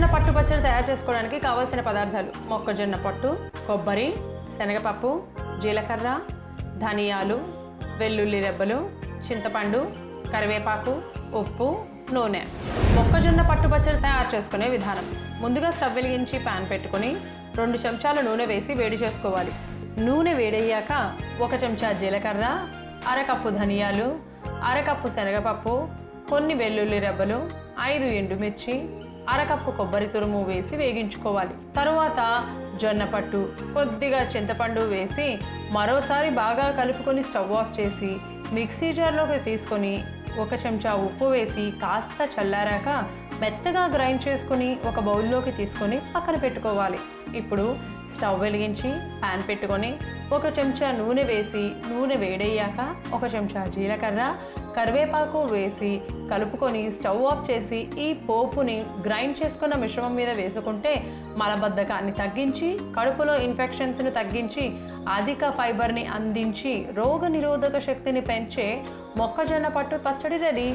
మొక్కజొన్న పట్టు పచ్చడి తయారు చేసుకోవడానికి కావాల్సిన పదార్థాలు: మొక్కజొన్న పట్టు, కొబ్బరి, శనగపప్పు, జీలకర్ర, ధనియాలు, వెల్లుల్లి రెబ్బలు, చింతపండు, కరివేపాకు, ఉప్పు, నూనె. మొక్కజొన్న పట్టు పచ్చడి తయారు చేసుకునే విధానం: ముందుగా స్టవ్ వెలిగించి ప్యాన్ పెట్టుకుని 2 చెంచాల నూనె వేసి వేడి చేసుకోవాలి. నూనె వేడయ్యాక 1 చెంచా జీలకర్ర, అరకప్పు ధనియాలు, అరకప్పు శనగపప్పు, కొన్ని వెల్లుల్లి రెబ్బలు, 5 ఎండుమిర్చి, అరకప్పు కొబ్బరి తురుము వేసి వేగించుకోవాలి. తరువాత జొన్నపట్టు, కొద్దిగా చింతపండు వేసి మరోసారి బాగా కలుపుకొని స్టవ్ ఆఫ్ చేసి మిక్సీ జార్లోకి తీసుకొని 1 చెంచా ఉప్పు వేసి కాస్త చల్లారాక మెత్తగా గ్రైండ్ చేసుకుని ఒక బౌల్లోకి తీసుకొని పక్కన పెట్టుకోవాలి. ఇప్పుడు స్టవ్ వెలిగించి ప్యాన్ పెట్టుకొని 1 చెంచా నూనె వేసి నూనె వేడయ్యాక 1 చెంచా జీలకర్ర, కరివేపాకు వేసి కలుపుకొని స్టవ్ ఆఫ్ చేసి ఈ పోపుని గ్రైండ్ చేసుకున్న మిశ్రమం మీద వేసుకుంటే మలబద్ధకాన్ని తగ్గించి, కడుపులో ఇన్ఫెక్షన్స్ను తగ్గించి, అధిక ఫైబర్ని అందించి రోగ నిరోధక శక్తిని పెంచే మొక్కజొన్న పట్టు పచ్చడి రెడీ.